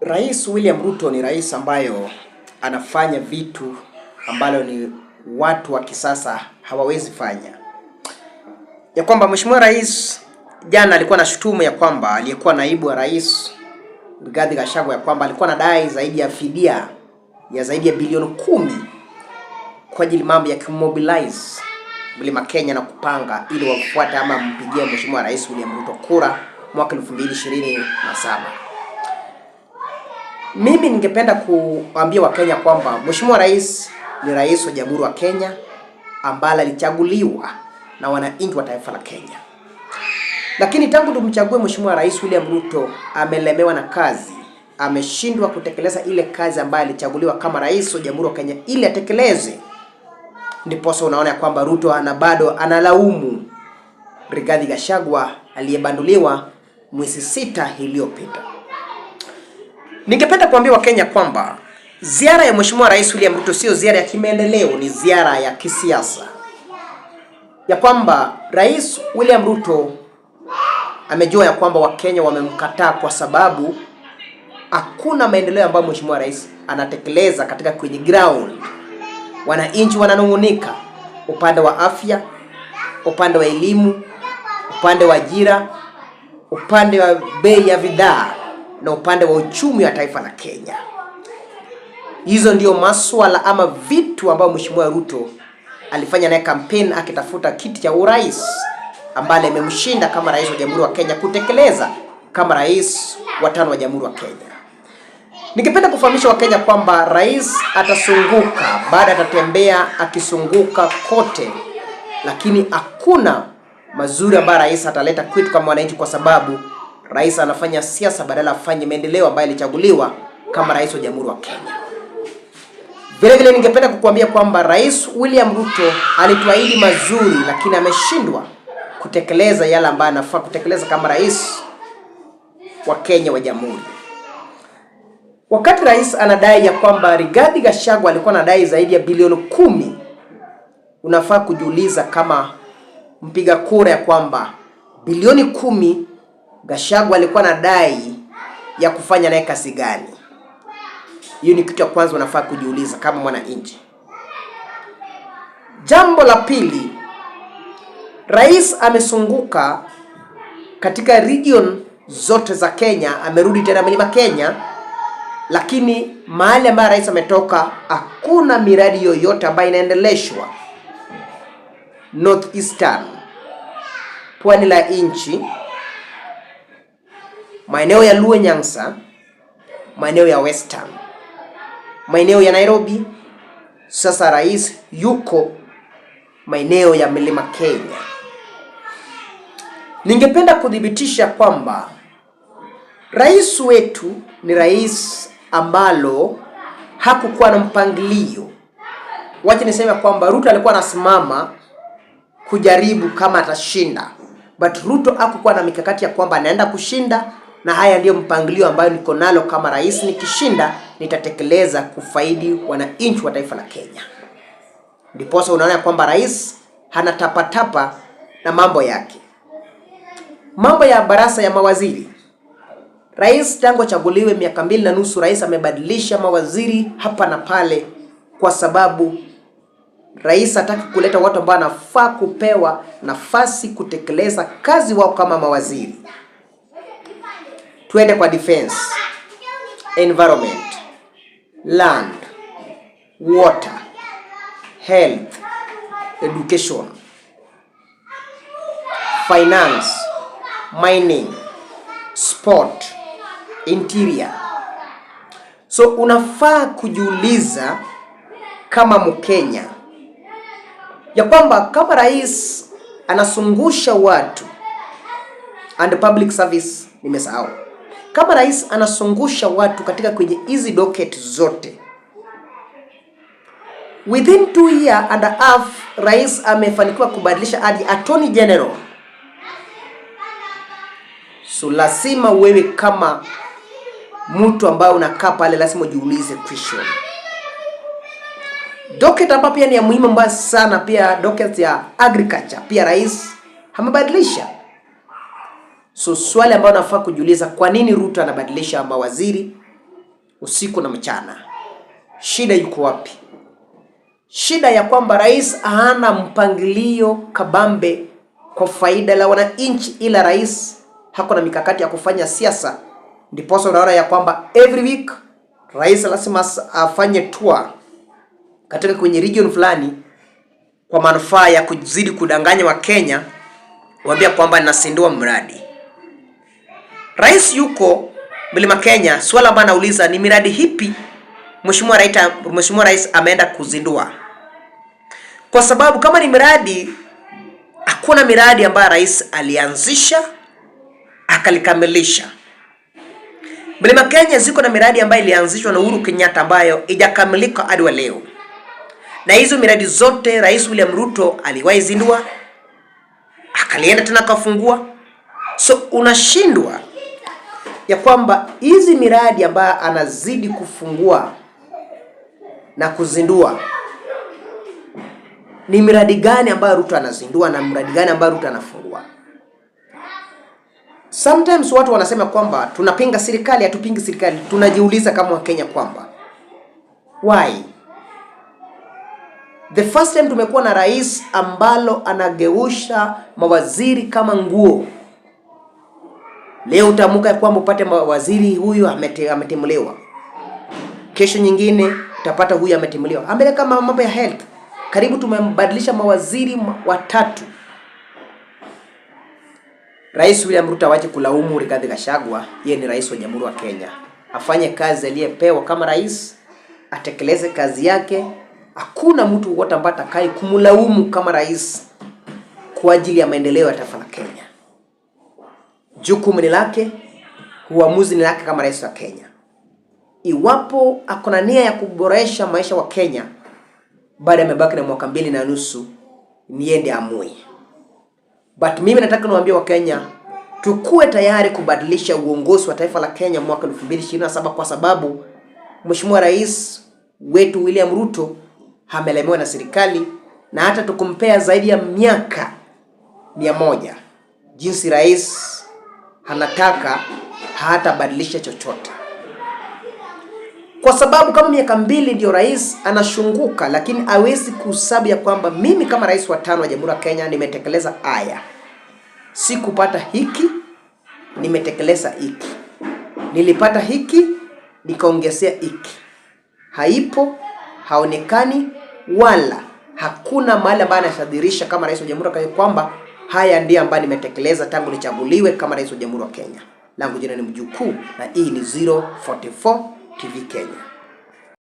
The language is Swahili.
Rais William Ruto ni rais ambayo anafanya vitu ambalo ni watu wa kisasa hawawezi fanya. Ya kwamba Mheshimiwa Rais jana alikuwa na shutumu ya kwamba aliyekuwa naibu wa rais Rigathi Gachagua ya kwamba alikuwa anadai zaidi ya fidia ya zaidi ya bilioni 10 kwa ajili mambo ya kumobilize Mlima Kenya na kupanga ili wafuate ama mpigie Mheshimiwa Rais William Ruto kura mwaka 2027. Mimi ningependa kuambia Wakenya kwamba Mheshimiwa Rais ni rais wa Jamhuri wa Kenya ambaye alichaguliwa na wananchi wa taifa la Kenya. Lakini tangu tumchague Mheshimiwa Rais William Ruto amelemewa na kazi. Ameshindwa kutekeleza ile kazi ambayo alichaguliwa kama rais wa Jamhuri wa Kenya ili atekeleze. Ndiposa unaona kwamba Ruto bado analaumu Rigathi Gachagua aliyebanduliwa mwezi 6 iliyopita. Ningependa kuambia Wakenya kwamba ziara ya Mheshimiwa Rais William Ruto sio ziara ya kimaendeleo, ni ziara ya kisiasa. Ya kwamba Rais William Ruto amejua ya kwamba Wakenya wamemkataa kwa sababu hakuna maendeleo ambayo Mheshimiwa Rais anatekeleza katika kwenye ground. Wananchi wananungunika upande wa afya, upande wa elimu, upande wa ajira, upande wa bei ya bidhaa na upande wa uchumi wa taifa la Kenya. Hizo ndio masuala ama vitu ambao Mheshimiwa Ruto alifanya naye campaign akitafuta kiti cha urais ambaye amemshinda kama rais wa Jamhuri wa Kenya kutekeleza kama rais wa 5 wa Jamhuri wa Kenya. Ningependa kufahamisha Wakenya kwamba rais atasunguka, baada atatembea akisunguka kote, lakini hakuna mazuri ambayo rais ataleta kwetu kama wananchi, kwa sababu rais anafanya siasa badala afanye maendeleo ambayo alichaguliwa kama rais wa Jamhuri wa Kenya. Vile vile ningependa kukuambia kwamba Rais William Ruto alituahidi mazuri, lakini ameshindwa kutekeleza yale ambayo anafaa kutekeleza kama rais wa Kenya wa Jamhuri. Wakati rais anadai ya kwamba Rigathi Gachagua alikuwa anadai zaidi ya bilioni 10, unafaa kujiuliza kama mpiga kura ya kwamba bilioni 10 Gachagua alikuwa anadai ya kufanya naye kazi gani? Hiyo ni kitu cha kwanza unafaa kujiuliza kama mwananchi. Jambo la pili, rais amesunguka katika region zote za Kenya, amerudi tena Mlima Kenya, lakini mahali ambapo rais ametoka hakuna miradi yoyote ambayo inaendeleshwa. North Eastern, pwani la nchi, maeneo ya Luo Nyanza, maeneo ya Western, maeneo ya Nairobi. Sasa rais yuko maeneo ya Mlima Kenya. Ningependa kudhibitisha kwamba rais wetu ni rais ambalo hakukuwa na mpangilio. Wacha niseme kwamba Ruto alikuwa anasimama kujaribu kama atashinda, but Ruto hakukuwa na mikakati ya kwamba anaenda kushinda, na haya ndio mpangilio ambayo niko nalo kama rais, nikishinda nitatekeleza kufaidi wananchi wa taifa la Kenya. Ndiposa unaona kwamba rais hana tapatapa na mambo yake. Mambo ya baraza ya mawaziri, rais tangu chaguliwe miaka 2.5 rais amebadilisha mawaziri hapa na pale, kwa sababu rais hataki kuleta watu ambao wanafaa kupewa nafasi kutekeleza kazi wao kama mawaziri. Tuende kwa defense, environment, land, water, health, education, finance, mining, sport, interior. So unafaa kujiuliza kama Mkenya ya kwamba kama rais anasungusha watu and public service, nimesahau, kama rais anasungusha watu katika kwenye hizi docket zote, within 2 years and a half rais amefanikiwa kubadilisha hadi attorney general. So lazima wewe kama mtu ambaye unakaa pale lazima ujiulize question. Docket ambayo pia ni ya muhimu mbaya sana, pia docket ya agriculture pia rais amebadilisha. So swali ambalo nafaa kujiuliza, kwa nini Ruto anabadilisha mawaziri usiku na mchana. Shida yuko wapi? Shida ya kwamba rais hana mpangilio kabambe kwa faida la wananchi, ila rais hako na mikakati ya kufanya siasa. Ndiposa unaona ya kwamba every week rais lazima afanye tour katika kwenye region fulani kwa manufaa ya kuzidi kudanganya wa Kenya, waambia kwamba ninasindua mradi. Rais yuko Mlima Kenya, swala ambalo anauliza ni miradi hipi Mheshimiwa Rais ameenda kuzindua. Kwa sababu kama ni miradi, hakuna miradi ambayo rais alianzisha akalikamilisha. Mlima Kenya ziko na miradi ambayo ilianzishwa na Uhuru Kenyatta ambayo haijakamilika hadi wa leo. Na hizo miradi zote Rais William Ruto aliwahi zindua, akalienda tena kafungua. So unashindwa ya kwamba hizi miradi ambayo anazidi kufungua na kuzindua ni miradi gani ambayo Ruto anazindua na miradi gani ambayo Ruto anafungua. Sometimes watu wanasema kwamba tunapinga serikali, hatupingi serikali. Tunajiuliza kama Wakenya kwamba why? The first time tumekuwa na rais ambalo anageusha mawaziri kama nguo. Leo utamuka kwamba upate mawaziri huyu ametimuliwa. Kesho nyingine utapata huyu ametimuliwa. Ambele kama mambo ya health, karibu tumembadilisha mawaziri watatu. Rais William Ruto waje kulaumu Rigathi Gachagua, yeye ni rais wa Jamhuri wa Kenya. Afanye kazi aliyepewa kama rais, atekeleze kazi yake. Hakuna mtu wote ambaye atakai kumlaumu kama rais kwa ajili ya maendeleo ya taifa la Kenya. Jukumu ni lake, uamuzi ni lake kama rais wa Kenya. Iwapo akona nia ya kuboresha maisha wa Kenya, baada ya mabaki na mwaka 2.5, niende amue. But mimi nataka niwaambie wa Kenya, tukue tayari kubadilisha uongozi wa taifa la Kenya mwaka 2027 kwa sababu Mheshimiwa Rais wetu William Ruto amelemewa na serikali, na hata tukumpea zaidi ya miaka 100 jinsi rais anataka hata badilisha chochote. Kwa sababu kama miaka 2 ndio rais anashunguka, lakini hawezi kuhesabu ya kwamba mimi kama rais wa 5 wa Jamhuri ya Kenya nimetekeleza haya. Si kupata hiki, nimetekeleza hiki. Nilipata hiki, nikaongezea hiki. Haipo, haonekani, wala hakuna mahali ambayo anashadirisha kama rais wa Jamhuri ya Kenya kwamba haya ndiyo ambayo nimetekeleza tangu nichaguliwe kama rais wa Jamhuri ya Kenya. Langu jina ni Mjukuu na hii ni 044 TV Kenya.